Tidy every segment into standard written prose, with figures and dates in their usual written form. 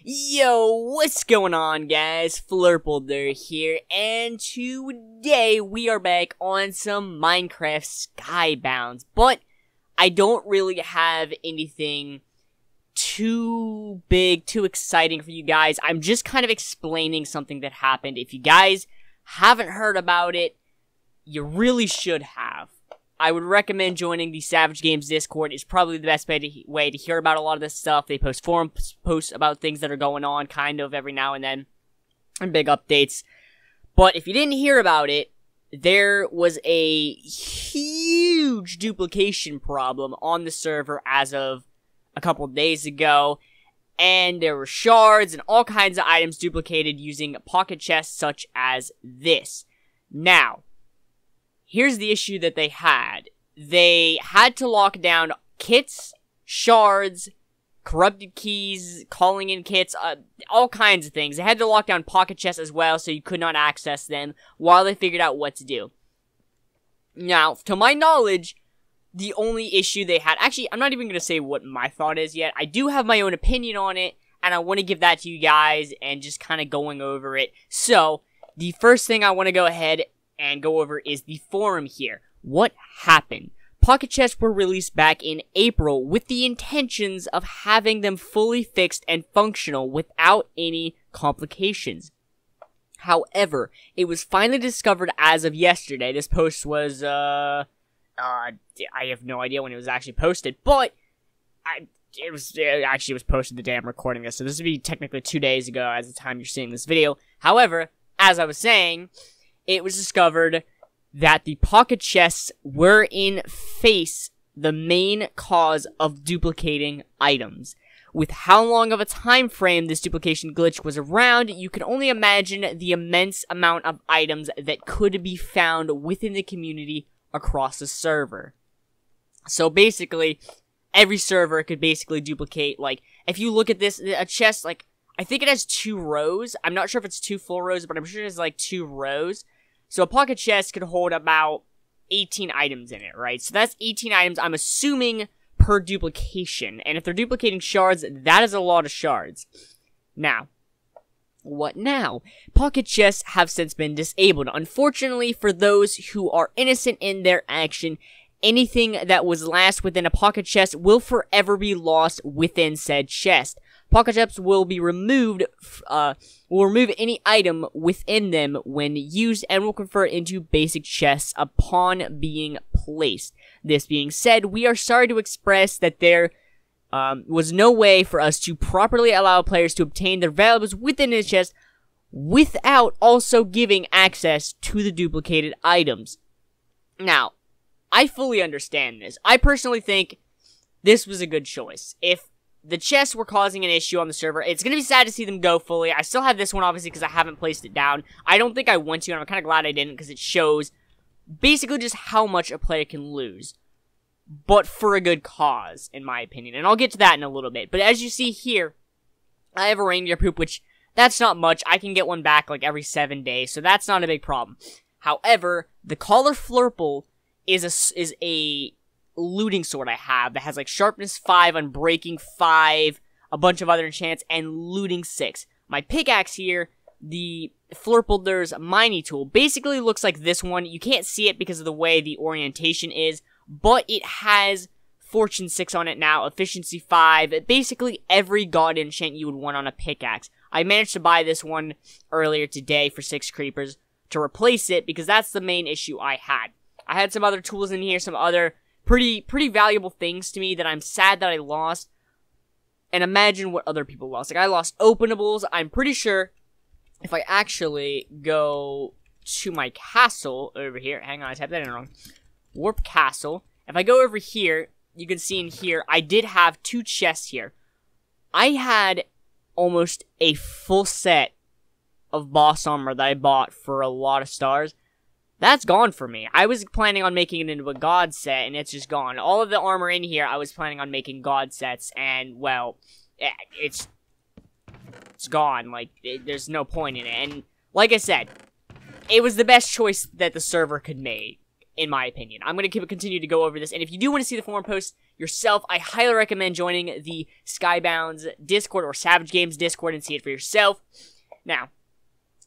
Yo, what's going on, guys? Flurpledur here, and today we are back on some Minecraft Skybounds, but I don't really have anything too big, too exciting for you guys. I'm just kind of explaining something that happened. If you guys haven't heard about it, you really should have. I would recommend joining the Savage Games Discord. It's probably the best way to hear about a lot of this stuff. They post forum posts about things that are going on, kind of, every now and then, and big updates. But if you didn't hear about it, there was a huge duplication problem on the server as of a couple days ago, and there were shards and all kinds of items duplicated using pocket chests such as this. Now, here's the issue that they had. They had to lock down kits, shards, corrupted keys, calling in kits, all kinds of things. They had to lock down pocket chests as well, so you could not access them while they figured out what to do. Now, to my knowledge, the only issue they had... Actually, I'm not even going to say what my thought is yet. I do have my own opinion on it, and I want to give that to you guys and just kind of going over it. So, the first thing I want to go ahead and go over is the forum here. What happened? Pocket chests were released back in April with the intentions of having them fully fixed and functional without any complications. However, it was finally discovered as of yesterday. This post was, I have no idea when it was actually posted, but it actually was posted the day I'm recording this, so this would be technically 2 days ago as the time you're seeing this video. However, as I was saying, it was discovered that the pocket chests were in face the main cause of duplicating items. With how long of a time frame this duplication glitch was around, you can only imagine the immense amount of items that could be found within the community across the server. So basically, every server could basically duplicate, like, if you look at this, a chest, like, I think it has 2 rows. I'm not sure if it's 2 full rows, but I'm sure it has, like, 2 rows. So a pocket chest could hold about 18 items in it, right? So that's 18 items, I'm assuming, per duplication. And if they're duplicating shards, that is a lot of shards. Now, what now? Pocket chests have since been disabled. Unfortunately, for those who are innocent in their action, anything that was last within a pocket chest will forever be lost within said chest. Pocket chests will be removed, will remove any item within them when used and will convert into basic chests upon being placed. This being said, we are sorry to express that there was no way for us to properly allow players to obtain their valuables within the chest without also giving access to the duplicated items. Now, I fully understand this. I personally think this was a good choice. If the chests were causing an issue on the server, it's going to be sad to see them go fully. I still have this one, obviously, because I haven't placed it down. I don't think I want to, and I'm kind of glad I didn't, because it shows basically just how much a player can lose. But for a good cause, in my opinion. And I'll get to that in a little bit. But as you see here, I have a reindeer poop, which, that's not much. I can get one back, like, every 7 days, so that's not a big problem. However, the collar Flurple is a looting sword I have that has like sharpness 5, unbreaking 5, a bunch of other enchants, and looting 6. My pickaxe here, the Flurpledur's mining tool, basically looks like this one. You can't see it because of the way the orientation is, but it has fortune 6 on it now, efficiency 5, basically every god enchant you would want on a pickaxe. I managed to buy this one earlier today for 6 creepers to replace it because that's the main issue I had. I had some other tools in here, some other pretty valuable things to me that I'm sad that I lost. And imagine what other people lost. Like, I lost openables. I'm pretty sure if I actually go to my castle over here. Hang on, I typed that in wrong. Warp castle. If I go over here, you can see in here, I did have 2 chests here. I had almost a full set of boss armor that I bought for a lot of stars. That's gone for me. I was planning on making it into a god set, and it's just gone. All of the armor in here, I was planning on making god sets, and, well, it's gone. Like, there's no point in it. And, like I said, it was the best choice that the server could make, in my opinion. I'm going to continue to go over this, and if you do want to see the forum posts, yourself, I highly recommend joining the Skybounds Discord or Savage Games Discord and see it for yourself. Now,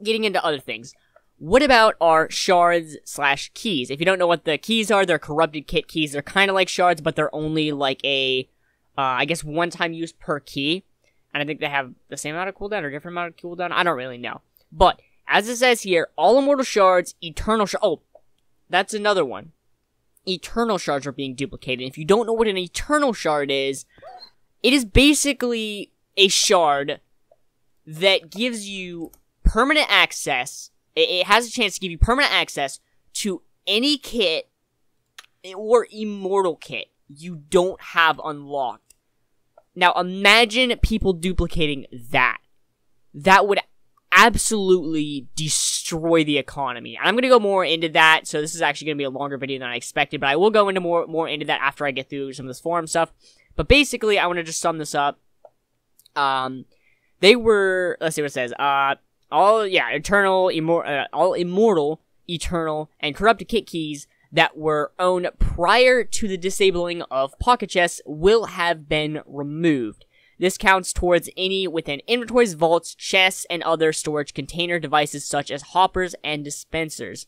getting into other things. What about our shards/keys? If you don't know what the keys are, they're corrupted kit keys. They're kind of like shards, but they're only like a, I guess, one-time use per key. And I think they have the same amount of cooldown or different amount of cooldown. I don't really know. But, as it says here, all immortal shards, eternal shards. Oh, that's another one. Eternal shards are being duplicated. If you don't know what an eternal shard is, it is basically a shard that gives you permanent access. It has a chance to give you permanent access to any kit or immortal kit you don't have unlocked. Now, imagine people duplicating that. That would absolutely destroy the economy. And I'm going to go more into that, so this is actually going to be a longer video than I expected, but I will go into more into that after I get through some of this forum stuff. But basically, I want to just sum this up. They were, let's see what it says, all immortal, eternal, and corrupted kit keys that were owned prior to the disabling of pocket chests will have been removed. This counts towards any within inventories, vaults, chests, and other storage container devices such as hoppers and dispensers.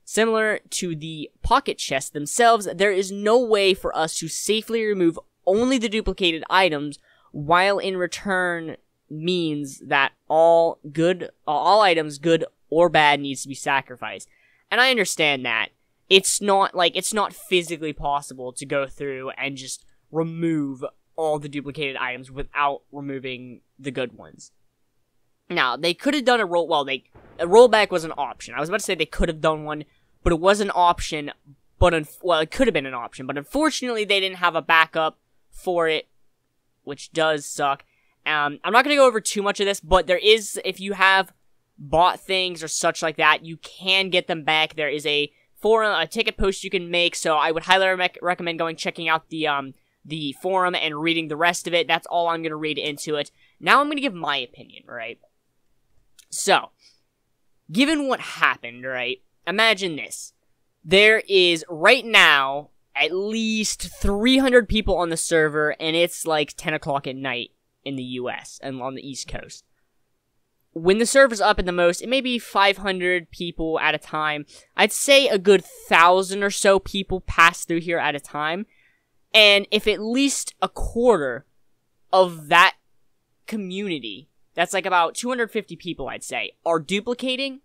Similar to the pocket chests themselves, there is no way for us to safely remove only the duplicated items, while in return means that all items, good or bad, needs to be sacrificed. And I understand that. It's not physically possible to go through and just remove all the duplicated items without removing the good ones. Now, they could have done a rollback was an option. I was about to say they could have done one, but it was an option, it could have been an option, but unfortunately they didn't have a backup for it, which does suck. I'm not going to go over too much of this, but there is, if you have bought things or such like that, you can get them back. There is a forum, a ticket post you can make, so I would highly recommend checking out the forum and reading the rest of it. That's all I'm going to read into it. Now I'm going to give my opinion, right? So, given what happened, right, imagine this. There is, right now, at least 300 people on the server, and it's like 10 o'clock at night in the US and on the East Coast. When the server's up at the most, it may be 500 people at a time. I'd say a good 1,000 or so people pass through here at a time. And if at least a quarter of that community, that's like about 250 people, I'd say, are duplicating,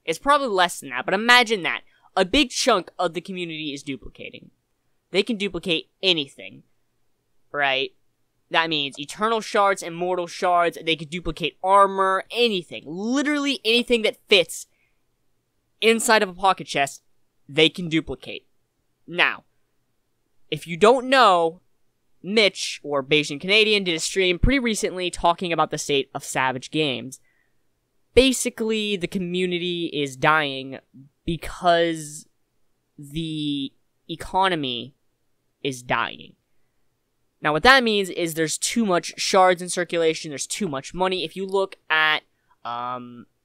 it's probably less than that, but imagine that. A big chunk of the community is duplicating. They can duplicate anything, right? That means eternal shards, immortal shards, they could duplicate armor, anything. Literally anything that fits inside of a pocket chest, they can duplicate. Now, if you don't know, Mitch, or Beijing Canadian, did a stream pretty recently talking about the state of Savage Games. Basically, the community is dying because the economy is dying. Now, what that means is there's too much shards in circulation, there's too much money. If you look at, Baltop?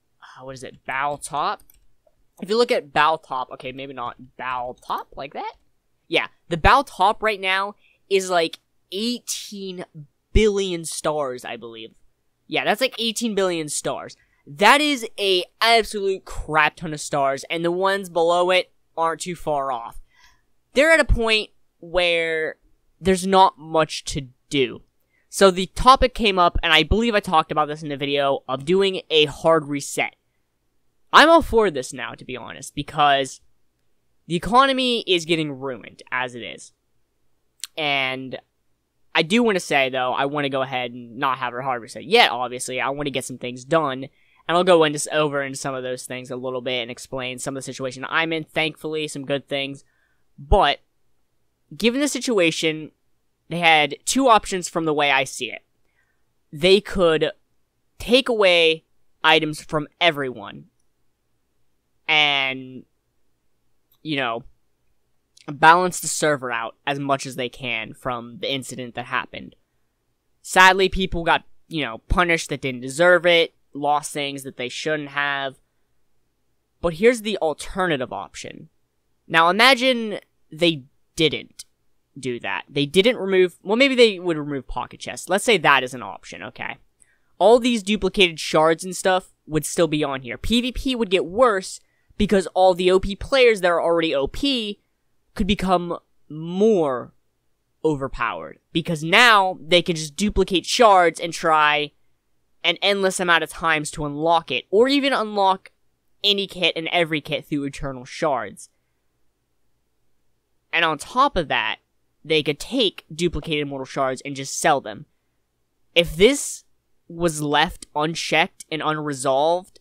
If you look at Baltop, okay, maybe not Baltop, like that? Yeah, the Baltop right now is like 18 billion stars, I believe. Yeah, that's like 18 billion stars. That is a absolute crap ton of stars, and the ones below it aren't too far off. They're at a point where there's not much to do. So the topic came up, and I believe I talked about this in the video, of doing a hard reset. I'm all for this now, to be honest, because the economy is getting ruined as it is. And I do want to say, though, I want to go ahead and not have a hard reset yet, obviously. I want to get some things done. And I'll go over into some of those things a little bit and explain some of the situation I'm in. Thankfully, some good things. But, given the situation, they had two options from the way I see it. They could take away items from everyone. And, balance the server out as much as they can from the incident that happened. Sadly, people got, punished that didn't deserve it, lost things that they shouldn't have. But here's the alternative option. Now, imagine they didn't. do that. They didn't remove, well, maybe they would remove pocket chests. Let's say that is an option, okay? All these duplicated shards and stuff would still be on here. PvP would get worse because all the OP players that are already OP could become more overpowered. Because now they can just duplicate shards and try an endless amount of times to unlock it. Or even unlock any kit and every kit through eternal shards. And on top of that, they could take duplicated immortal shards and just sell them. If this was left unchecked and unresolved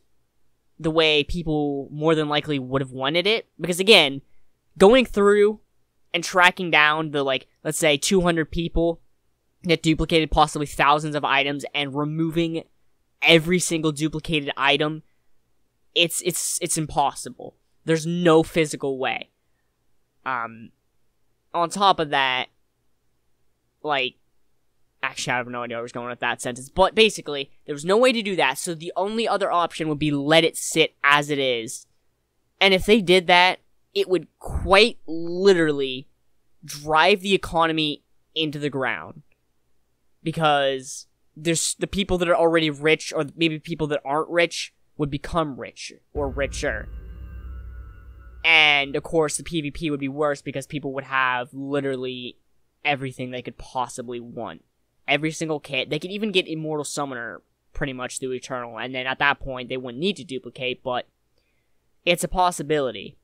the way people more than likely would have wanted it, because again, going through and tracking down the, like, let's say 200 people that duplicated possibly thousands of items and removing every single duplicated item, it's impossible. There's no physical way. On top of that, like, actually, I have no idea where I was going with that sentence, but basically, there was no way to do that, so the only other option would be let it sit as it is. And if they did that, it would quite literally drive the economy into the ground. Because there's the people that are already rich, or maybe people that aren't rich, would become rich or richer. And, of course, the PvP would be worse because people would have literally everything they could possibly want. Every single kit. They could even get Immortal Summoner pretty much through Eternal. And then at that point, they wouldn't need to duplicate, but it's a possibility.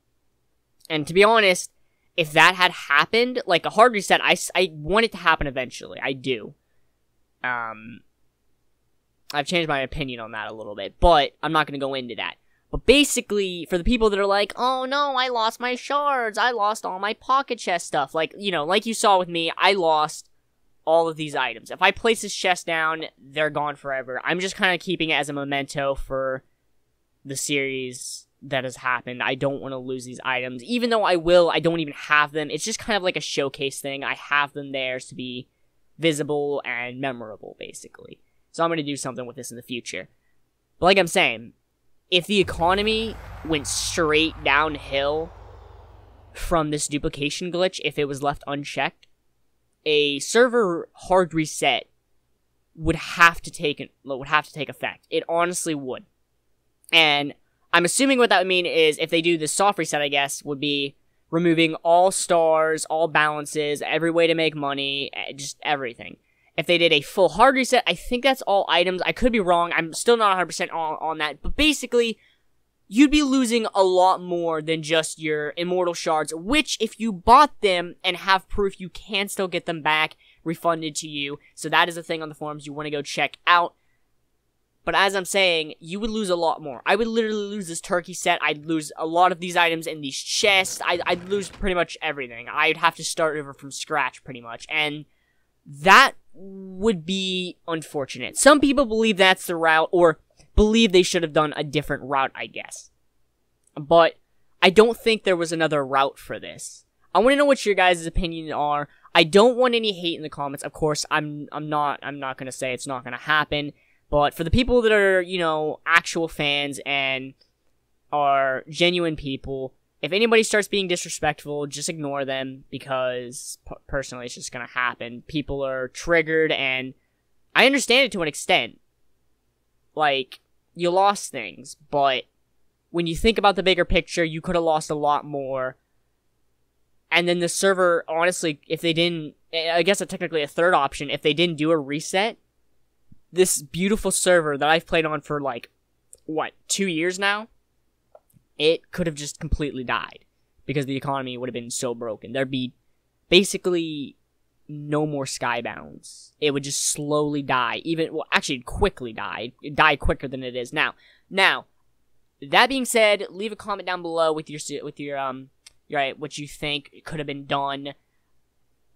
And to be honest, if that had happened, like a hard reset, I want it to happen eventually. I do. I've changed my opinion on that a little bit, but I'm not going to go into that. But basically, for the people that are like, oh no, I lost my shards, I lost all my pocket chest stuff, like, you know, like you saw with me, I lost all of these items. If I place this chest down, they're gone forever. I'm just kind of keeping it as a memento for the series that has happened. I don't want to lose these items. Even though I will, I don't even have them. It's just kind of like a showcase thing. I have them there to be visible and memorable, basically. So I'm going to do something with this in the future. But like I'm saying, if the economy went straight downhill from this duplication glitch, if it was left unchecked, a server hard reset would have to take effect. It honestly would. And I'm assuming what that would mean is if they do the soft reset, I guess, would be removing all stars, all balances, every way to make money, just everything. If they did a full hard reset, I think that's all items. I could be wrong. I'm still not 100% on that. But basically, you'd be losing a lot more than just your immortal shards, which if you bought them and have proof, you can still get them back refunded to you. So that is a thing on the forums you want to go check out. But as I'm saying, you would lose a lot more. I would literally lose this turkey set. I'd lose a lot of these items in these chests. I'd lose pretty much everything. I'd have to start over from scratch pretty much. And that would be unfortunate. Some people believe that's the route, or believe they should have done a different route, I guess. But I don't think there was another route for this. I want to know what your guys' opinions are. I don't want any hate in the comments. Of course, I'm not going to say it's not going to happen. But for the people that are, you know, actual fans and are genuine people, if anybody starts being disrespectful, just ignore them, because personally it's just going to happen. People are triggered, and I understand it to an extent. Like, you lost things, but when you think about the bigger picture, you could have lost a lot more. And then the server, honestly, if they didn't, I guess it's technically a third option, if they didn't do a reset, this beautiful server that I've played on for, like, 2 years now? It could have just completely died. Because the economy would have been so broken. There'd be basically no more Skybounds. It would just slowly die. Actually, quickly die. It'd die quicker than it is now. Now, that being said, leave a comment down below with what you think could have been done.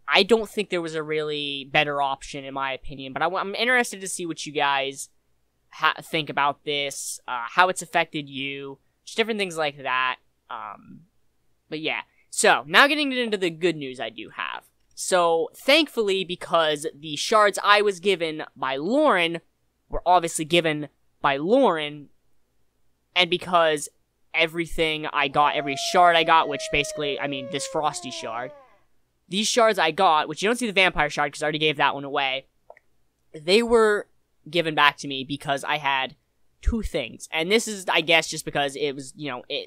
I don't think there was a really better option, in my opinion, but I'm interested to see what you guys think about this, how it's affected you, just different things like that. But yeah, so now getting into the good news I do have. So thankfully, because the shards I was given by Lauren were obviously given by Lauren, and because everything I got, every shard I got, which basically, I mean, this frosty shard, these shards I got, which you don't see the vampire shard because I already gave that one away, they were given back to me because I had 2 things. And this is, I guess, just because it was,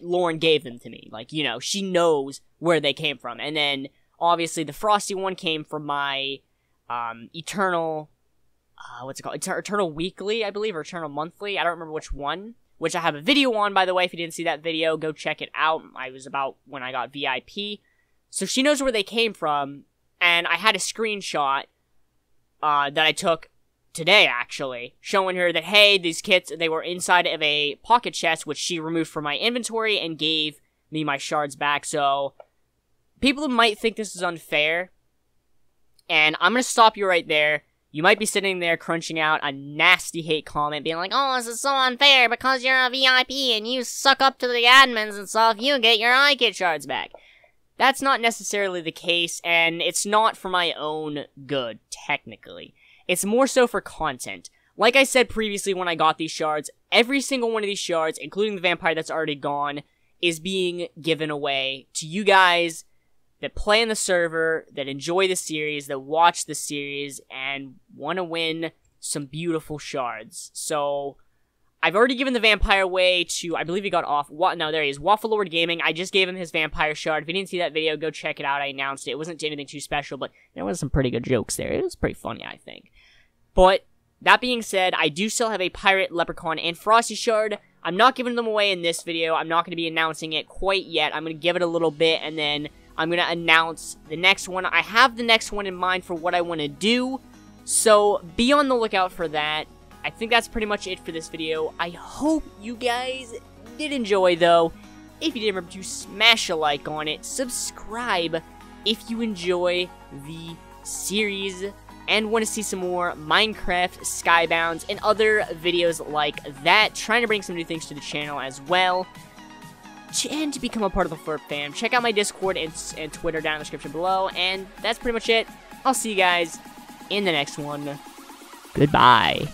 Lauren gave them to me. Like, she knows where they came from. And then, obviously, the frosty one came from my, Eternal, what's it called? Eternal Weekly, I believe, or Eternal Monthly. I don't remember which one. Which I have a video on, by the way. If you didn't see that video, go check it out. I was about when I got VIP. So she knows where they came from. And I had a screenshot that I took today, actually, showing her that, hey, these kits, they were inside of a pocket chest, which she removed from my inventory and gave me my shards back. So people might think this is unfair. And I'm going to stop you right there. You might be sitting there crunching out a nasty hate comment, being like, oh, this is so unfair because you're a VIP and you suck up to the admins and stuff, you get your iKit shards back. That's not necessarily the case, and it's not for my own good, technically. It's more so for content. Like I said previously when I got these shards, every single one of these shards, including the vampire that's already gone, is being given away to you guys that play in the server, that enjoy the series, that watch the series, and want to win some beautiful shards. So, I've already given the vampire away to, I believe he got off, no, there he is, Waffle Gaming. I just gave him his vampire shard. If you didn't see that video, go check it out. I announced it. It wasn't anything too special, but there was some pretty good jokes there. It was pretty funny, I think. But, that being said, I do still have a Pirate, Leprechaun, and Frosty shard. I'm not giving them away in this video. I'm not going to be announcing it quite yet. I'm going to give it a little bit, and then I'm going to announce the next one. I have the next one in mind for what I want to do, so be on the lookout for that. I think that's pretty much it for this video. I hope you guys did enjoy, though. If you did, remember to smash a like on it, subscribe if you enjoy the series, and want to see some more Minecraft, Skybounds, and other videos like that. Trying to bring some new things to the channel as well. And to become a part of the Flurp fam, check out my Discord and Twitter down in the description below. And that's pretty much it. I'll see you guys in the next one. Goodbye.